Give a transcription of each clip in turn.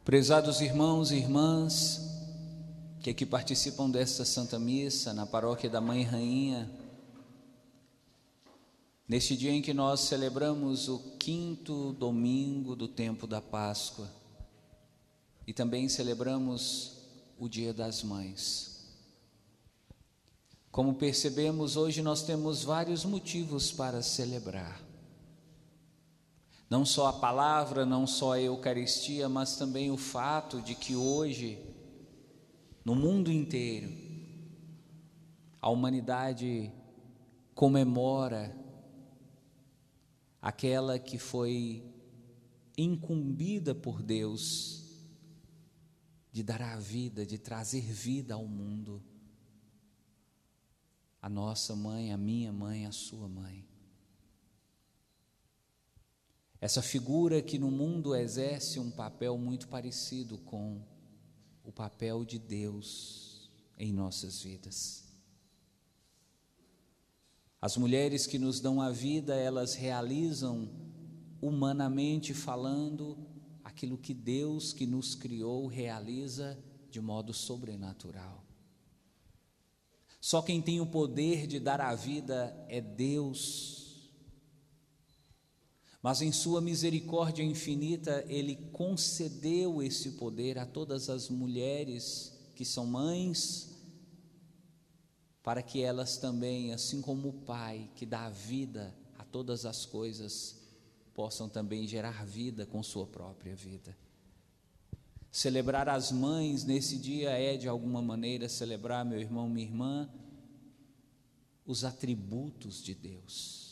Prezados irmãos e irmãs que aqui participam desta Santa Missa na paróquia da Mãe Rainha, neste dia em que nós celebramos o 5º domingo do tempo da Páscoa e também celebramos o Dia das Mães. Como percebemos, hoje nós temos vários motivos para celebrar. Não só a palavra, não só a Eucaristia, mas também o fato de que hoje, no mundo inteiro, a humanidade comemora aquela que foi incumbida por Deus de dar a vida, de trazer vida ao mundo. A nossa mãe, a minha mãe, a sua mãe. Essa figura que no mundo exerce um papel muito parecido com o papel de Deus em nossas vidas. As mulheres que nos dão a vida, elas realizam, humanamente falando, aquilo que Deus que nos criou realiza de modo sobrenatural. Só quem tem o poder de dar a vida é Deus. Mas em sua misericórdia infinita, Ele concedeu esse poder a todas as mulheres que são mães, para que elas também, assim como o Pai que dá vida a todas as coisas, possam também gerar vida com sua própria vida. Celebrar as mães nesse dia é, de alguma maneira, celebrar, meu irmão, minha irmã, os atributos de Deus.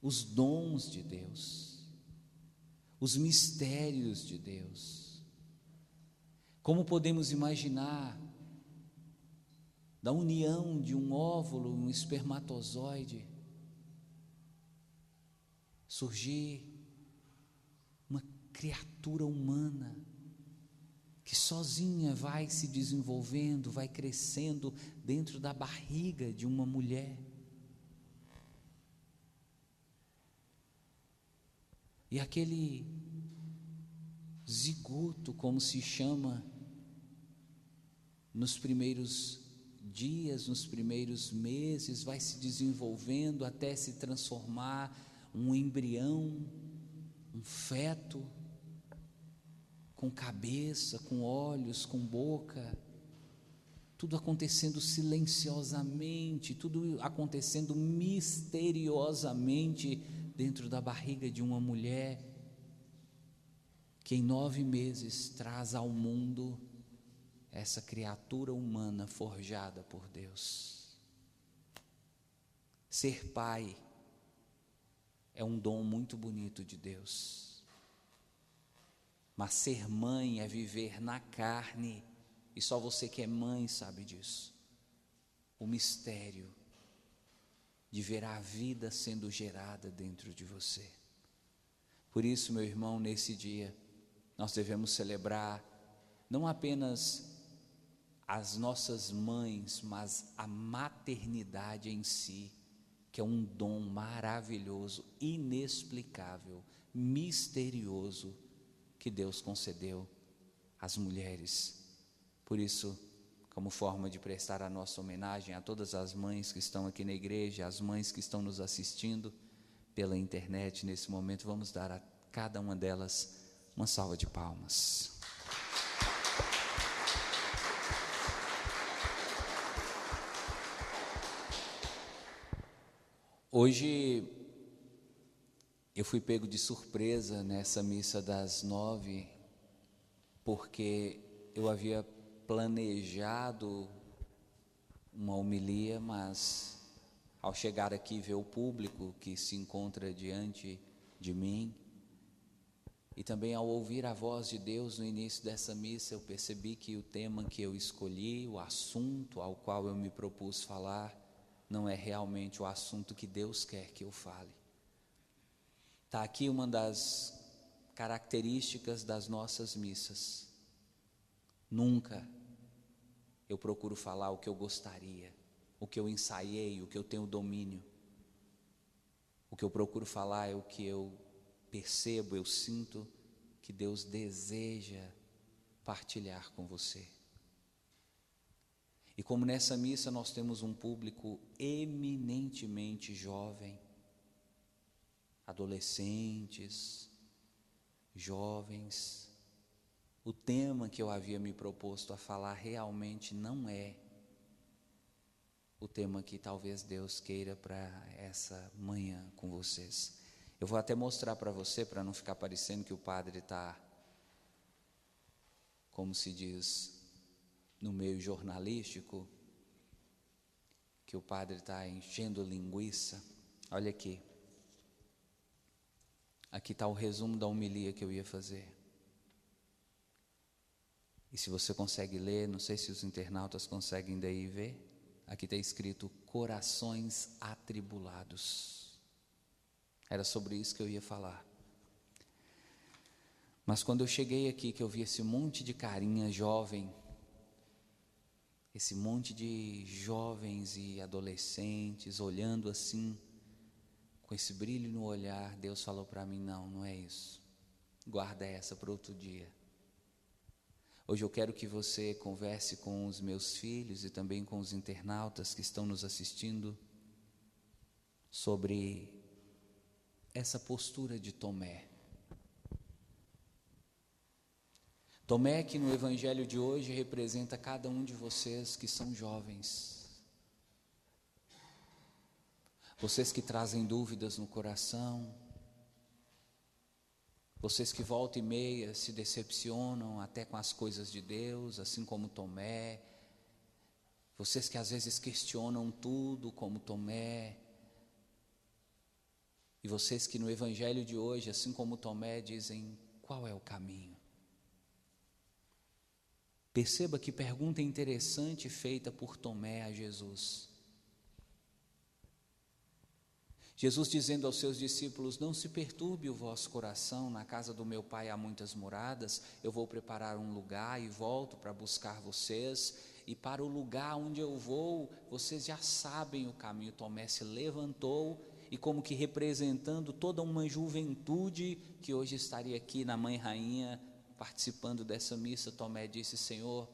Os dons de Deus, os mistérios de Deus. Como podemos imaginar da união de um óvulo e um espermatozoide surgir uma criatura humana que sozinha vai se desenvolvendo, vai crescendo dentro da barriga de uma mulher. E aquele zigoto, como se chama, nos primeiros dias, nos primeiros meses, vai se desenvolvendo até se transformar um embrião, um feto, com cabeça, com olhos, com boca, tudo acontecendo silenciosamente, tudo acontecendo misteriosamente, dentro da barriga de uma mulher que em 9 meses traz ao mundo essa criatura humana forjada por Deus. Ser pai é um dom muito bonito de Deus, mas ser mãe é viver na carne, e só você que é mãe sabe disso, o mistério de ver a vida sendo gerada dentro de você. Por isso, meu irmão, nesse dia, nós devemos celebrar não apenas as nossas mães, mas a maternidade em si, que é um dom maravilhoso, inexplicável, misterioso, que Deus concedeu às mulheres. Por isso, como forma de prestar a nossa homenagem a todas as mães que estão aqui na igreja, as mães que estão nos assistindo pela internet nesse momento, vamos dar a cada uma delas uma salva de palmas. Hoje eu fui pego de surpresa nessa missa das 9, porque eu havia planejado uma homilia, mas ao chegar aqui e ver o público que se encontra diante de mim, e também ao ouvir a voz de Deus no início dessa missa, eu percebi que o tema que eu escolhi, o assunto ao qual eu me propus falar, não é realmente o assunto que Deus quer que eu fale. Está aqui uma das características das nossas missas. Nunca eu procuro falar o que eu gostaria, o que eu ensaiei, o que eu tenho domínio. O que eu procuro falar é o que eu percebo, eu sinto que Deus deseja partilhar com você. E como nessa missa nós temos um público eminentemente jovem, adolescentes, jovens, o tema que eu havia me proposto a falar realmente não é o tema que talvez Deus queira para essa manhã com vocês. Eu vou até mostrar para você, para não ficar parecendo que o padre está, como se diz no meio jornalístico, que o padre está enchendo linguiça. Olha aqui. Aqui está o resumo da homilia que eu ia fazer. E se você consegue ler, não sei se os internautas conseguem daí ver, aqui está escrito corações atribulados. Era sobre isso que eu ia falar. Mas quando eu cheguei aqui, que eu vi esse monte de carinha jovem, esse monte de jovens e adolescentes olhando assim, com esse brilho no olhar, Deus falou para mim, não é isso. Guarda essa para outro dia. Hoje eu quero que você converse com os meus filhos e também com os internautas que estão nos assistindo sobre essa postura de Tomé. Tomé, que no evangelho de hoje representa cada um de vocês que são jovens. Vocês que trazem dúvidas no coração, vocês que volta e meia se decepcionam até com as coisas de Deus, assim como Tomé, vocês que às vezes questionam tudo como Tomé, e vocês que no evangelho de hoje, assim como Tomé, dizem, qual é o caminho? Perceba que pergunta interessante feita por Tomé a Jesus. Jesus dizendo aos seus discípulos, não se perturbe o vosso coração, na casa do meu Pai há muitas moradas, eu vou preparar um lugar e volto para buscar vocês, e para o lugar onde eu vou, vocês já sabem o caminho. Tomé se levantou e como que representando toda uma juventude que hoje estaria aqui na Mãe Rainha, participando dessa missa, Tomé disse, Senhor,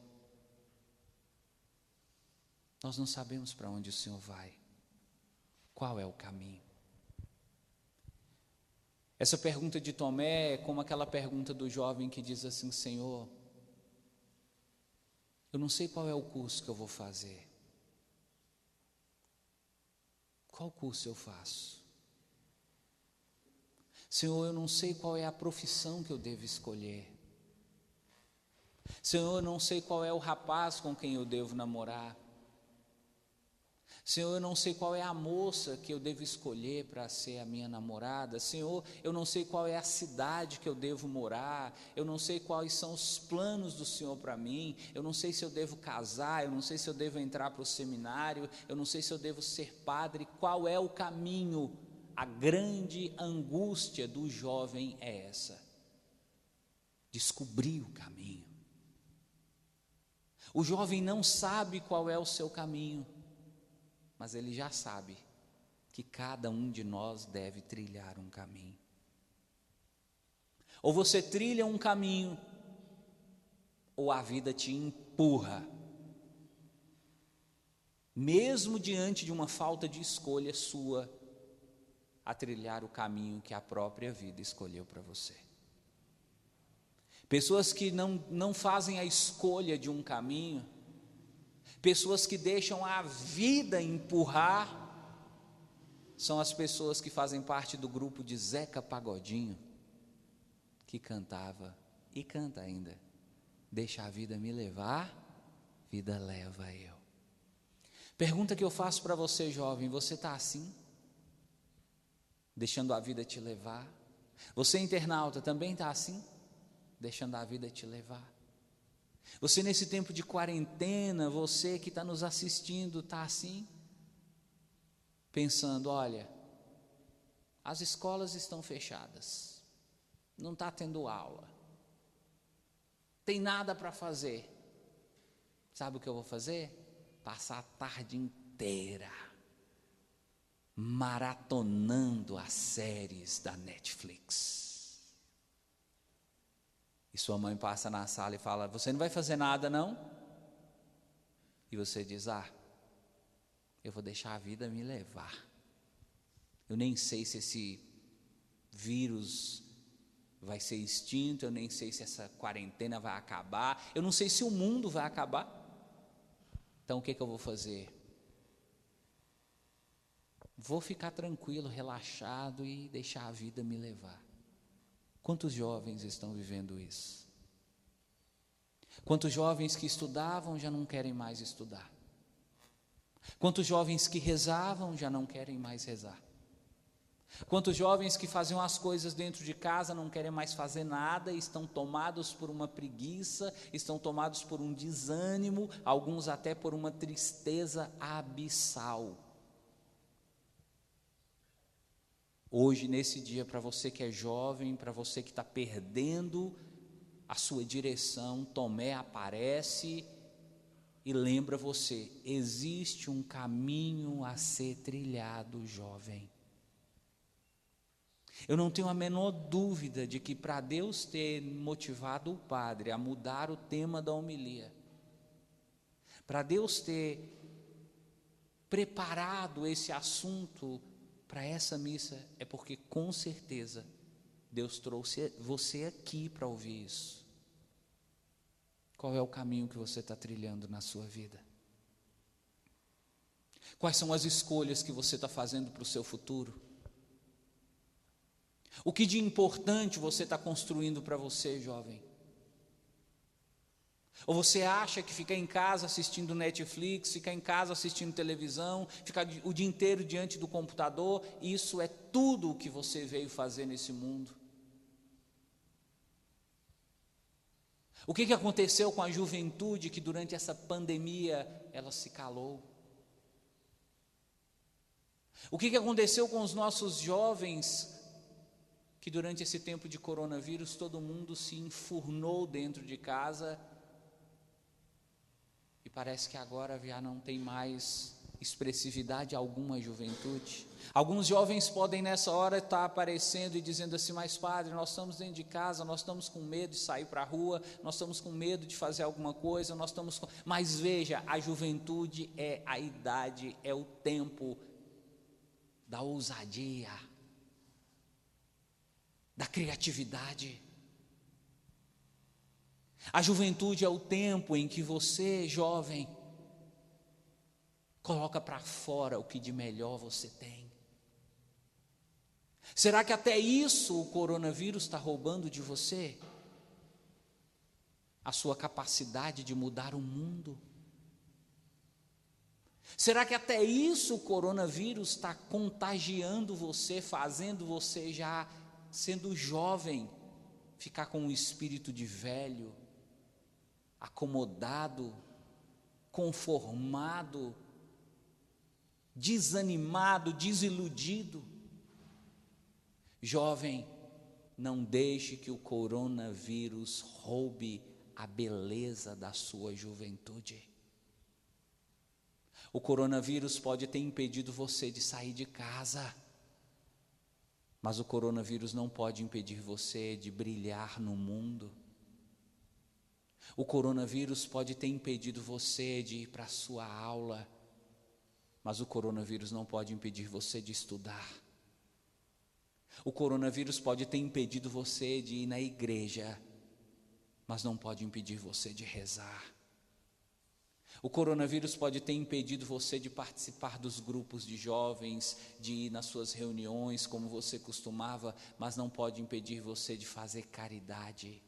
nós não sabemos para onde o Senhor vai, qual é o caminho? Essa pergunta de Tomé é como aquela pergunta do jovem que diz assim, Senhor, eu não sei qual é o curso que eu vou fazer, qual curso eu faço? Senhor, eu não sei qual é a profissão que eu devo escolher, Senhor, eu não sei qual é o rapaz com quem eu devo namorar, Senhor, eu não sei qual é a moça que eu devo escolher para ser a minha namorada, Senhor, eu não sei qual é a cidade que eu devo morar, eu não sei quais são os planos do Senhor para mim, eu não sei se eu devo casar, eu não sei se eu devo entrar para o seminário, eu não sei se eu devo ser padre, qual é o caminho? A grande angústia do jovem é essa, descobrir o caminho. O jovem não sabe qual é o seu caminho, mas ele já sabe que cada um de nós deve trilhar um caminho. Ou você trilha um caminho, ou a vida te empurra, mesmo diante de uma falta de escolha sua, a trilhar o caminho que a própria vida escolheu para você. Pessoas que não fazem a escolha de um caminho, pessoas que deixam a vida empurrar, são as pessoas que fazem parte do grupo de Zeca Pagodinho, que cantava e canta ainda, deixa a vida me levar, vida leva eu. Pergunta que eu faço para você, jovem, você está assim? Deixando a vida te levar? Você, internauta, também está assim? Deixando a vida te levar? Você nesse tempo de quarentena, você que está nos assistindo, está assim? Pensando, olha, as escolas estão fechadas, não está tendo aula, tem nada para fazer, sabe o que eu vou fazer? Passar a tarde inteira maratonando as séries da Netflix. E sua mãe passa na sala e fala: você não vai fazer nada não? E você diz: eu vou deixar a vida me levar. Eu nem sei se esse vírus vai ser extinto, eu nem sei se essa quarentena vai acabar, eu não sei se o mundo vai acabar. Então o que eu vou fazer? Vou ficar tranquilo, relaxado e deixar a vida me levar. Quantos jovens estão vivendo isso? Quantos jovens que estudavam já não querem mais estudar? Quantos jovens que rezavam já não querem mais rezar? Quantos jovens que faziam as coisas dentro de casa não querem mais fazer nada, estão tomados por uma preguiça, estão tomados por um desânimo, alguns até por uma tristeza abissal. Hoje, nesse dia, para você que é jovem, para você que está perdendo a sua direção, Tomé aparece e lembra você: existe um caminho a ser trilhado, jovem. Eu não tenho a menor dúvida de que para Deus ter motivado o padre a mudar o tema da homilia, para Deus ter preparado esse assunto para essa missa, é porque com certeza Deus trouxe você aqui para ouvir isso. Qual é o caminho que você está trilhando na sua vida? Quais são as escolhas que você está fazendo para o seu futuro? O que de importante você está construindo para você, jovem? Ou você acha que ficar em casa assistindo Netflix, ficar em casa assistindo televisão, ficar o dia inteiro diante do computador, isso é tudo o que você veio fazer nesse mundo? O que aconteceu com a juventude que durante essa pandemia ela se calou? O que aconteceu com os nossos jovens que durante esse tempo de coronavírus todo mundo se enfurnou dentro de casa e parece que agora já não tem mais expressividade alguma a juventude? Alguns jovens podem nessa hora estar aparecendo e dizendo assim: mas padre, nós estamos dentro de casa, nós estamos com medo de sair para a rua, nós estamos com medo de fazer alguma coisa, mas veja, a juventude é a idade, é o tempo da ousadia, da criatividade. A juventude é o tempo em que você, jovem, coloca para fora o que de melhor você tem. Será que até isso o coronavírus está roubando de você? A sua capacidade de mudar o mundo? Será que até isso o coronavírus está contagiando você, fazendo você já sendo jovem, ficar com um espírito de velho, acomodado, conformado, desanimado, desiludido? Jovem, não deixe que o coronavírus roube a beleza da sua juventude. O coronavírus pode ter impedido você de sair de casa, mas o coronavírus não pode impedir você de brilhar no mundo. O coronavírus pode ter impedido você de ir para a sua aula, mas o coronavírus não pode impedir você de estudar. O coronavírus pode ter impedido você de ir na igreja, mas não pode impedir você de rezar. O coronavírus pode ter impedido você de participar dos grupos de jovens, de ir nas suas reuniões como você costumava, mas não pode impedir você de fazer caridade.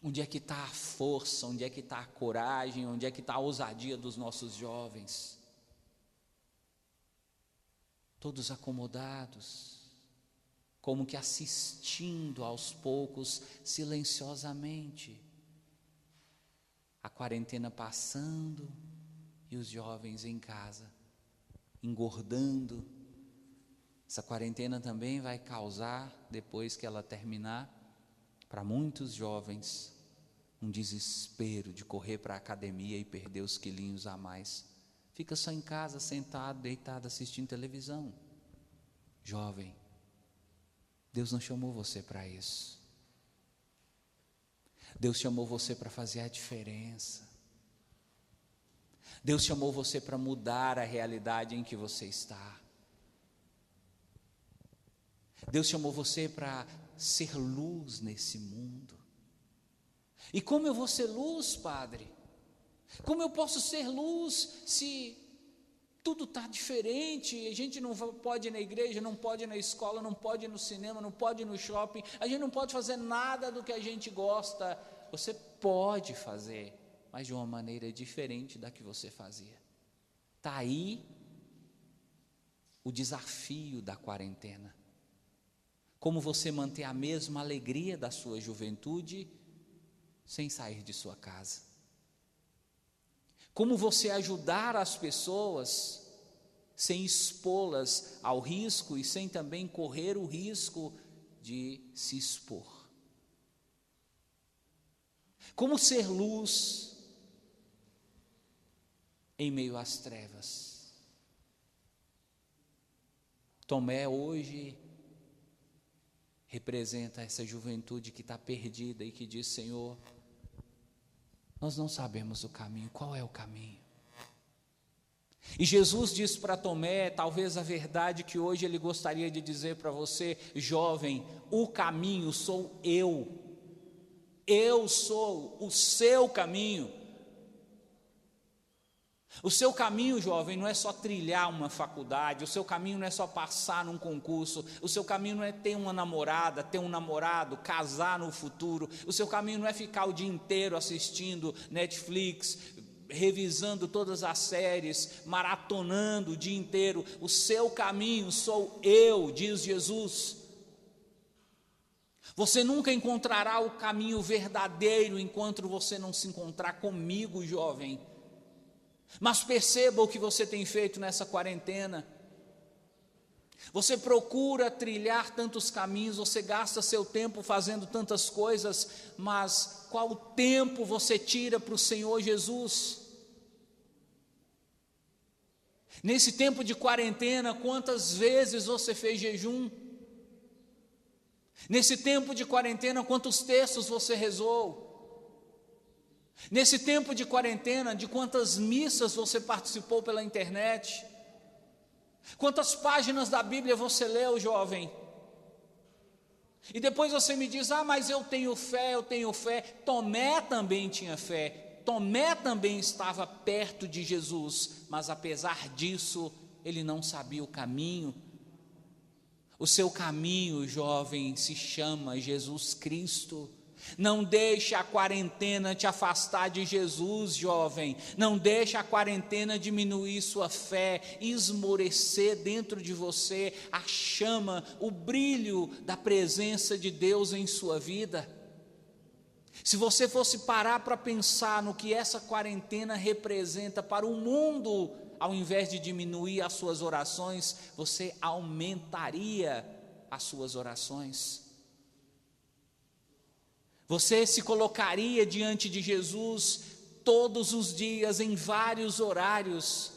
Onde é que está a força, onde é que está a coragem, onde é que está a ousadia dos nossos jovens? Todos acomodados, como que assistindo aos poucos, silenciosamente, a quarentena passando e os jovens em casa, engordando. Essa quarentena também vai causar, depois que ela terminar, para muitos jovens, um desespero de correr para a academia e perder os quilinhos a mais. Fica só em casa, sentado, deitado, assistindo televisão. Jovem, Deus não chamou você para isso. Deus chamou você para fazer a diferença. Deus chamou você para mudar a realidade em que você está. Deus chamou você para ser luz nesse mundo. E como eu vou ser luz, Padre? Como eu posso ser luz se tudo está diferente? A gente não pode ir na igreja, não pode ir na escola, não pode ir no cinema, não pode ir no shopping, a gente não pode fazer nada do que a gente gosta. Você pode fazer, mas de uma maneira diferente da que você fazia. Está aí o desafio da quarentena. Como você manter a mesma alegria da sua juventude sem sair de sua casa? Como você ajudar as pessoas sem expô-las ao risco e sem também correr o risco de se expor? Como ser luz em meio às trevas? Tomé hoje representa essa juventude que está perdida e que diz: Senhor, nós não sabemos o caminho. Qual é o caminho? E Jesus disse para Tomé, talvez a verdade que hoje ele gostaria de dizer para você, jovem: o caminho sou eu. Eu sou o seu caminho. O seu caminho, jovem, não é só trilhar uma faculdade, o seu caminho não é só passar num concurso, o seu caminho não é ter uma namorada, ter um namorado, casar no futuro, o seu caminho não é ficar o dia inteiro assistindo Netflix, revisando todas as séries, maratonando o dia inteiro. O seu caminho sou eu, diz Jesus. Você nunca encontrará o caminho verdadeiro enquanto você não se encontrar comigo, jovem. Mas perceba o que você tem feito nessa quarentena. Você procura trilhar tantos caminhos, você gasta seu tempo fazendo tantas coisas, mas qual tempo você tira para o Senhor Jesus? Nesse tempo de quarentena, quantas vezes você fez jejum? Nesse tempo de quarentena, quantos textos você rezou? Nesse tempo de quarentena, de quantas missas você participou pela internet? Quantas páginas da Bíblia você leu, jovem? E depois você me diz: mas eu tenho fé, eu tenho fé. Tomé também tinha fé. Tomé também estava perto de Jesus, mas apesar disso, ele não sabia o caminho. O seu caminho, jovem, se chama Jesus Cristo. Não deixe a quarentena te afastar de Jesus, jovem. Não deixe a quarentena diminuir sua fé, esmorecer dentro de você a chama, o brilho da presença de Deus em sua vida. Se você fosse parar para pensar no que essa quarentena representa para o mundo, ao invés de diminuir as suas orações, você aumentaria as suas orações. Você se colocaria diante de Jesus todos os dias, em vários horários,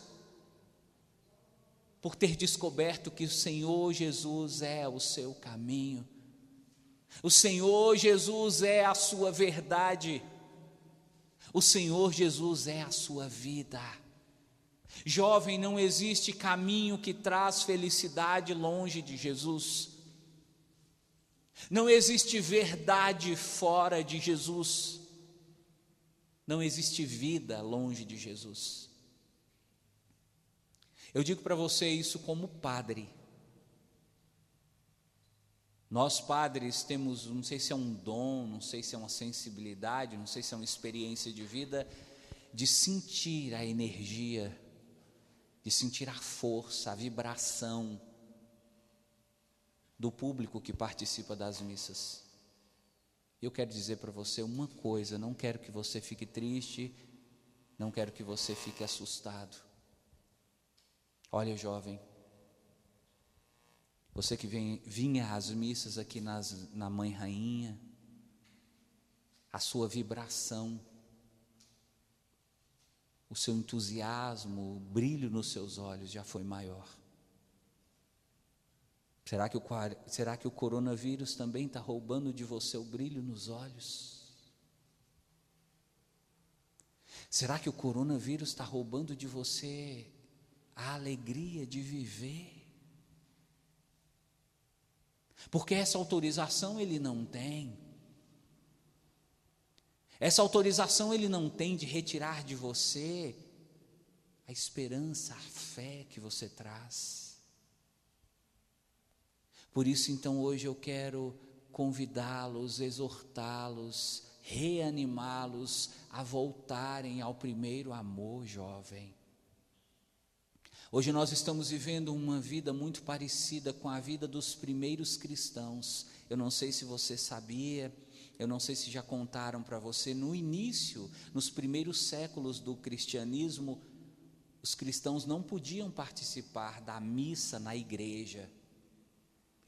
por ter descoberto que o Senhor Jesus é o seu caminho. O Senhor Jesus é a sua verdade. O Senhor Jesus é a sua vida. Jovem, não existe caminho que traz felicidade longe de Jesus. Não existe verdade fora de Jesus. Não existe vida longe de Jesus. Eu digo para você isso como padre. Nós padres temos, não sei se é um dom, não sei se é uma sensibilidade, não sei se é uma experiência de vida, de sentir a energia, de sentir a força, a vibração do público que participa das missas. Eu quero dizer para você uma coisa: não quero que você fique triste, não quero que você fique assustado. Olha, jovem, você que vinha às missas aqui na Mãe Rainha, a sua vibração, o seu entusiasmo, o brilho nos seus olhos já foi maior. Será que o coronavírus também está roubando de você o brilho nos olhos? Será que o coronavírus está roubando de você a alegria de viver? Porque essa autorização ele não tem. Essa autorização ele não tem de retirar de você a esperança, a fé que você traz. Por isso, então, hoje eu quero convidá-los, exortá-los, reanimá-los a voltarem ao primeiro amor, jovem. Hoje nós estamos vivendo uma vida muito parecida com a vida dos primeiros cristãos. Eu não sei se você sabia, eu não sei se já contaram para você, no início, nos primeiros séculos do cristianismo, os cristãos não podiam participar da missa na igreja.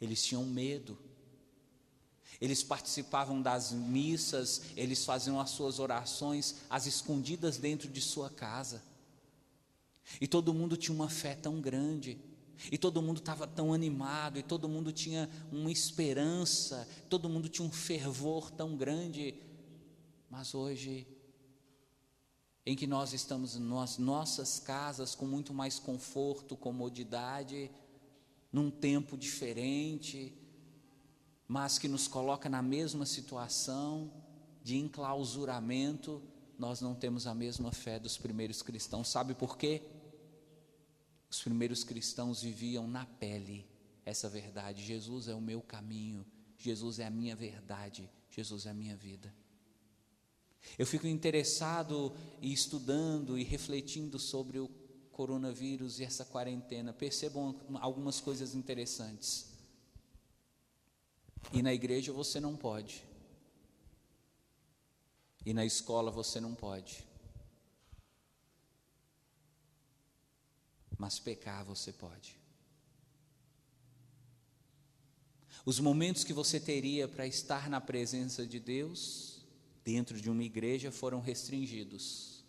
Eles tinham medo. Eles participavam das missas, eles faziam as suas orações às escondidas dentro de sua casa. E todo mundo tinha uma fé tão grande, e todo mundo estava tão animado, e todo mundo tinha uma esperança, todo mundo tinha um fervor tão grande. Mas hoje, em que nós estamos nas nossas casas com muito mais conforto, comodidade, num tempo diferente, mas que nos coloca na mesma situação de enclausuramento, nós não temos a mesma fé dos primeiros cristãos. Sabe por quê? Os primeiros cristãos viviam na pele essa verdade: Jesus é o meu caminho, Jesus é a minha verdade, Jesus é a minha vida. Eu fico interessado e estudando e refletindo sobre o coronavírus e essa quarentena. Percebam algumas coisas interessantes. E na igreja você não pode, e na escola você não pode, mas pecar você pode. Os momentos que você teria para estar na presença de Deus dentro de uma igreja foram restringidos,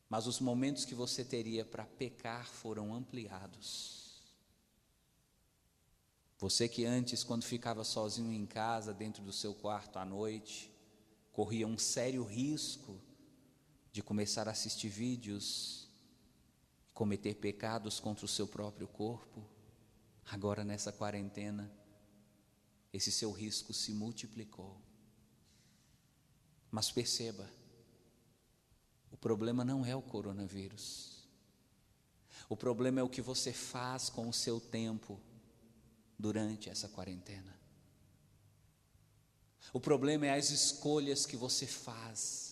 mas os momentos que você teria para pecar foram ampliados. Você que antes, quando ficava sozinho em casa, dentro do seu quarto à noite, corria um sério risco de começar a assistir vídeos, cometer pecados contra o seu próprio corpo. Agora, nessa quarentena, esse seu risco se multiplicou. Mas perceba, o problema não é o coronavírus. O problema é o que você faz com o seu tempo durante essa quarentena. O problema é as escolhas que você faz.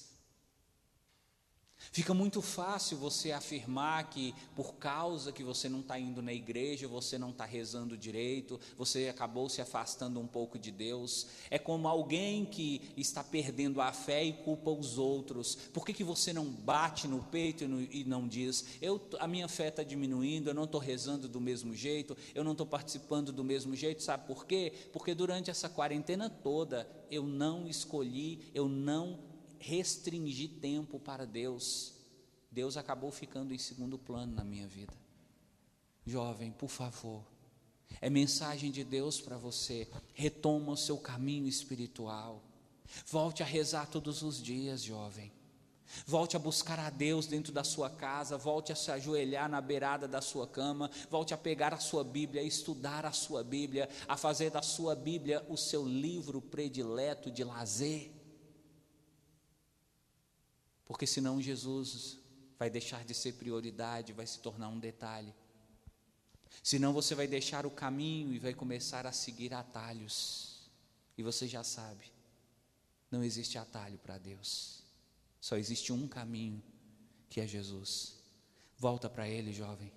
Fica muito fácil você afirmar que por causa que você não está indo na igreja, você não está rezando direito, você acabou se afastando um pouco de Deus. É como alguém que está perdendo a fé e culpa os outros. Por que você não bate no peito e não diz: a minha fé está diminuindo, eu não estou rezando do mesmo jeito, eu não estou participando do mesmo jeito? Sabe por quê? Porque durante essa quarentena toda eu não escolhi, eu não restringi tempo para Deus. Deus acabou ficando em segundo plano na minha vida. Jovem, por favor, é mensagem de Deus para você. Retoma o seu caminho espiritual. Volte a rezar todos os dias, jovem. Volte a buscar a Deus dentro da sua casa. Volte a se ajoelhar na beirada da sua cama. Volte a pegar a sua Bíblia, a estudar a sua Bíblia, a fazer da sua Bíblia o seu livro predileto de lazer. Porque senão Jesus vai deixar de ser prioridade, vai se tornar um detalhe. Senão você vai deixar o caminho e vai começar a seguir atalhos. E você já sabe, não existe atalho para Deus. Só existe um caminho, que é Jesus. Volta para Ele, jovem.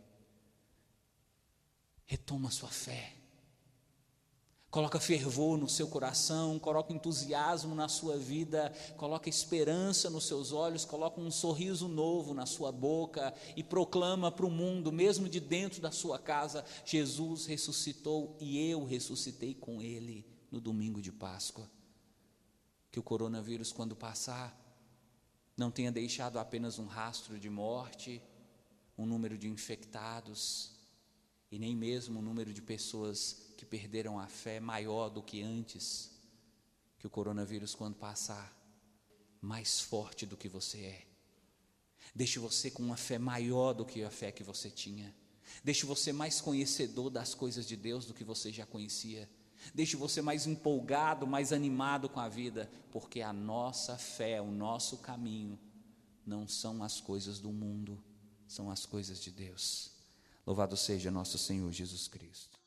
Retoma a sua fé. Coloca fervor no seu coração, coloca entusiasmo na sua vida, coloca esperança nos seus olhos, coloca um sorriso novo na sua boca e proclama para o mundo, mesmo de dentro da sua casa: Jesus ressuscitou e eu ressuscitei com Ele no domingo de Páscoa. Que o coronavírus, quando passar, não tenha deixado apenas um rastro de morte, um número de infectados, e nem mesmo o número de pessoas que perderam a fé maior do que antes, que o coronavírus, quando passar, mais forte do que você é. Deixe você com uma fé maior do que a fé que você tinha. Deixe você mais conhecedor das coisas de Deus do que você já conhecia. Deixe você mais empolgado, mais animado com a vida, porque a nossa fé, o nosso caminho, não são as coisas do mundo, são as coisas de Deus. Louvado seja nosso Senhor Jesus Cristo.